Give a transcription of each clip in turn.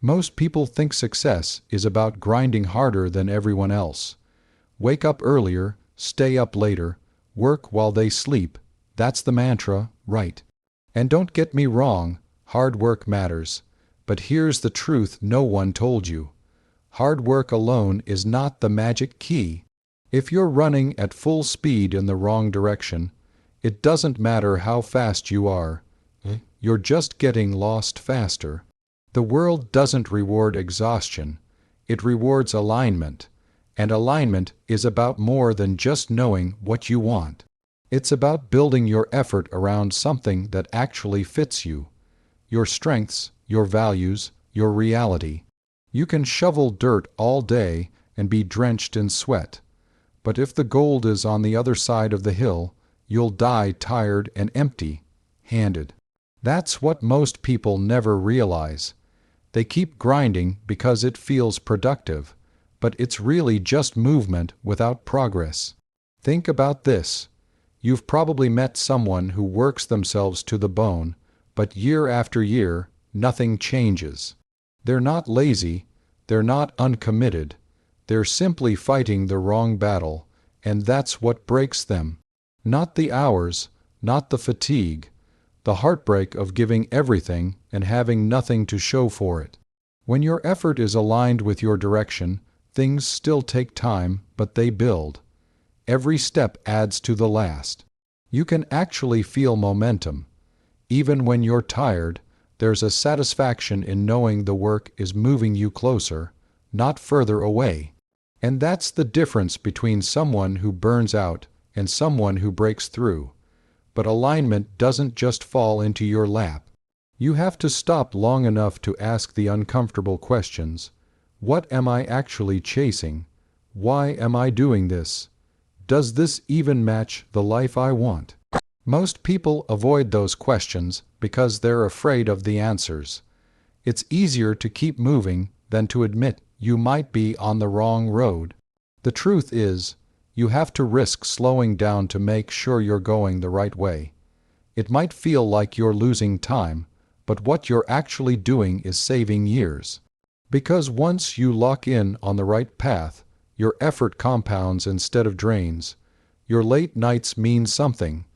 Most people think success is about grinding harder than everyone else. Wake up earlier, stay up later, work while they sleep. That's the mantra, right? And don't get me wrong, hard work matters. But here's the truth no one told you. Hard work alone is not the magic key. If you're running at full speed in the wrong direction, it doesn't matter how fast you are. You're just getting lost faster. The world doesn't reward exhaustion. It rewards alignment. And alignment is about more than just knowing what you want. It's about building your effort around something that actually fits you. Your strengths, your values, your reality. You can shovel dirt all day and be drenched in sweat. But if the gold is on the other side of the hill, you'll die tired and empty-handed. That's what most people never realize. They keep grinding because it feels productive, but it's really just movement without progress. Think about this. You've probably met someone who works themselves to the bone, but year after year, nothing changes. They're not lazy, they're not uncommitted, they're simply fighting the wrong battle, and that's what breaks them. Not the hours, not the fatigue, the heartbreak of giving everything and having nothing to show for it. When your effort is aligned with your direction, things still take time, but they build. Every step adds to the last. You can actually feel momentum. Even when you're tired, there's a satisfaction in knowing the work is moving you closer, not further away. And that's the difference between someone who burns out and someone who breaks through. But alignment doesn't just fall into your lap. You have to stop long enough to ask the uncomfortable questions. What am I actually chasing? Why am I doing this? Does this even match the life I want? Most people avoid those questions because they're afraid of the answers. It's easier to keep moving than to admit you might be on the wrong road. The truth is, you have to risk slowing down to make sure you're going the right way. It might feel like you're losing time, but what you're actually doing is saving years. Because once you lock in on the right path, your effort compounds instead of drains. Your late nights mean something.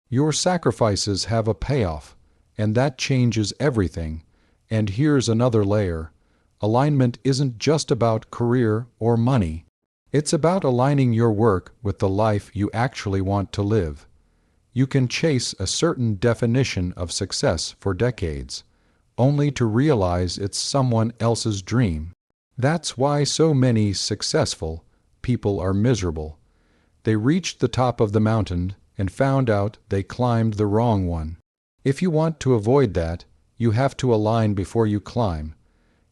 Your sacrifices have a payoff, and that changes everything. And here's another layer. Alignment isn't just about career or money. It's about aligning your work with the life you actually want to live. You can chase a certain definition of success for decades, only to realize it's someone else's dream. That's why so many successful people are miserable. They reached the top of the mountain and found out they climbed the wrong one. If you want to avoid that, you have to align before you climb.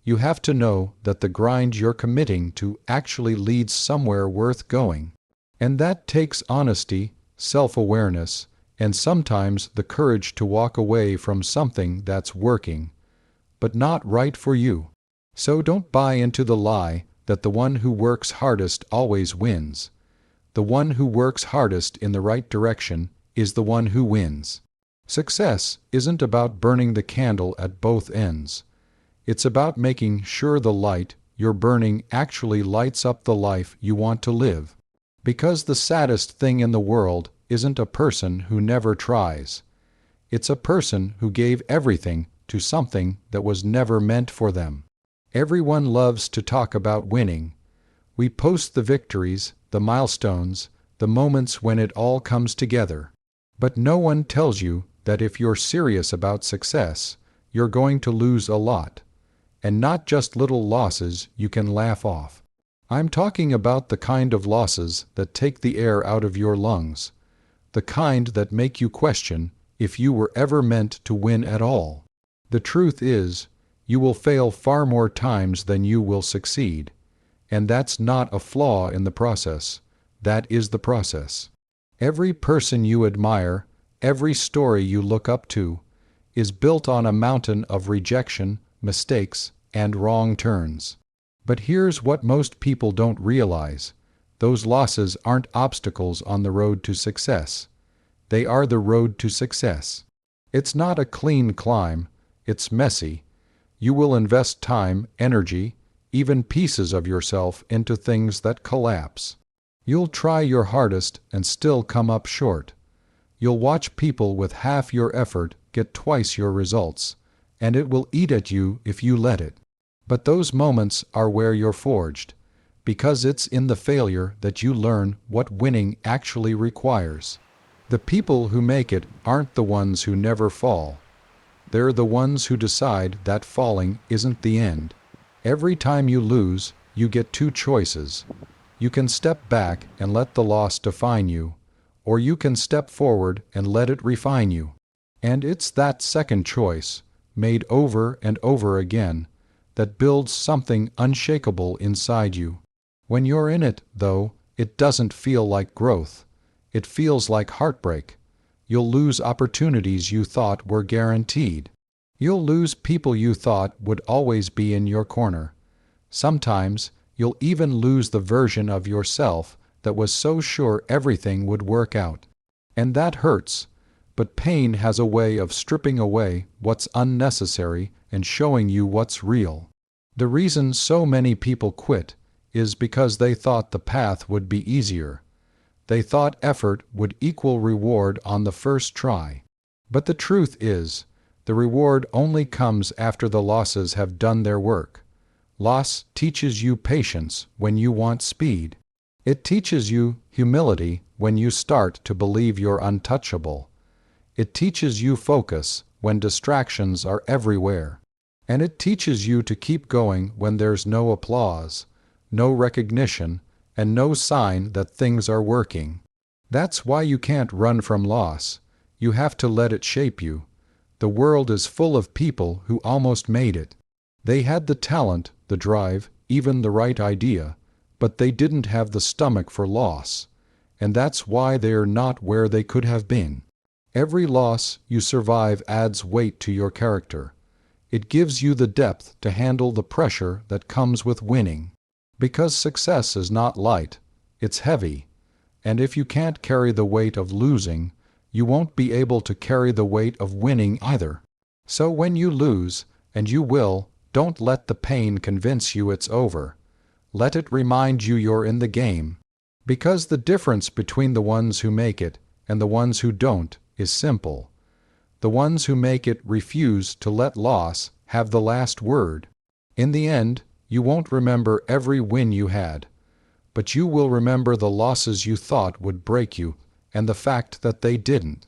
You have to know that the grind you're committing to actually leads somewhere worth going. And that takes honesty, self-awareness, and sometimes the courage to walk away from something that's working, but not right for you. So don't buy into the lie that the one who works hardest always wins. The one who works hardest in the right direction is the one who wins. Success isn't about burning the candle at both ends. It's about making sure the light you're burning actually lights up the life you want to live. Because the saddest thing in the world isn't a person who never tries. It's a person who gave everything to something that was never meant for them. Everyone loves to talk about winning. We post the victories, the milestones, the moments when it all comes together. But no one tells you that if you're serious about success, you're going to lose a lot. And not just little losses you can laugh off. I'm talking about the kind of losses that take the air out of your lungs, the kind that make you question if you were ever meant to win at all. The truth is, you will fail far more times than you will succeed. And that's not a flaw in the process. That is the process. Every person you admire, every story you look up to, is built on a mountain of rejection, mistakes, and wrong turns. But here's what most people don't realize. Those losses aren't obstacles on the road to success. They are the road to success. It's not a clean climb. It's messy. You will invest time, energy, even pieces of yourself into things that collapse. You'll try your hardest and still come up short. You'll watch people with half your effort get twice your results, and it will eat at you if you let it. But those moments are where you're forged, because it's in the failure that you learn what winning actually requires. The people who make it aren't the ones who never fall. They're the ones who decide that falling isn't the end. Every time you lose, you get two choices. You can step back and let the loss define you, or you can step forward and let it refine you. And it's that second choice, made over and over again, that builds something unshakable inside you. When you're in it, though, it doesn't feel like growth. It feels like heartbreak. You'll lose opportunities you thought were guaranteed. You'll lose people you thought would always be in your corner. Sometimes you'll even lose the version of yourself that was so sure everything would work out. And that hurts, but pain has a way of stripping away what's unnecessary and showing you what's real. The reason so many people quit is because they thought the path would be easier. They thought effort would equal reward on the first try. But the truth is, the reward only comes after the losses have done their work. Loss teaches you patience when you want speed. It teaches you humility when you start to believe you're untouchable. It teaches you focus when distractions are everywhere. And it teaches you to keep going when there's no applause, no recognition, and no sign that things are working. That's why you can't run from loss. You have to let it shape you. The world is full of people who almost made it. They had the talent, the drive, even the right idea, but they didn't have the stomach for loss. And that's why they are not where they could have been. Every loss you survive adds weight to your character. It gives you the depth to handle the pressure that comes with winning. Because success is not light, it's heavy. And if you can't carry the weight of losing, you won't be able to carry the weight of winning either. So when you lose, and you will, don't let the pain convince you it's over. Let it remind you you're in the game. Because the difference between the ones who make it and the ones who don't is simple. The ones who make it refuse to let loss have the last word. In the end, you won't remember every win you had, but you will remember the losses you thought would break you and the fact that they didn't.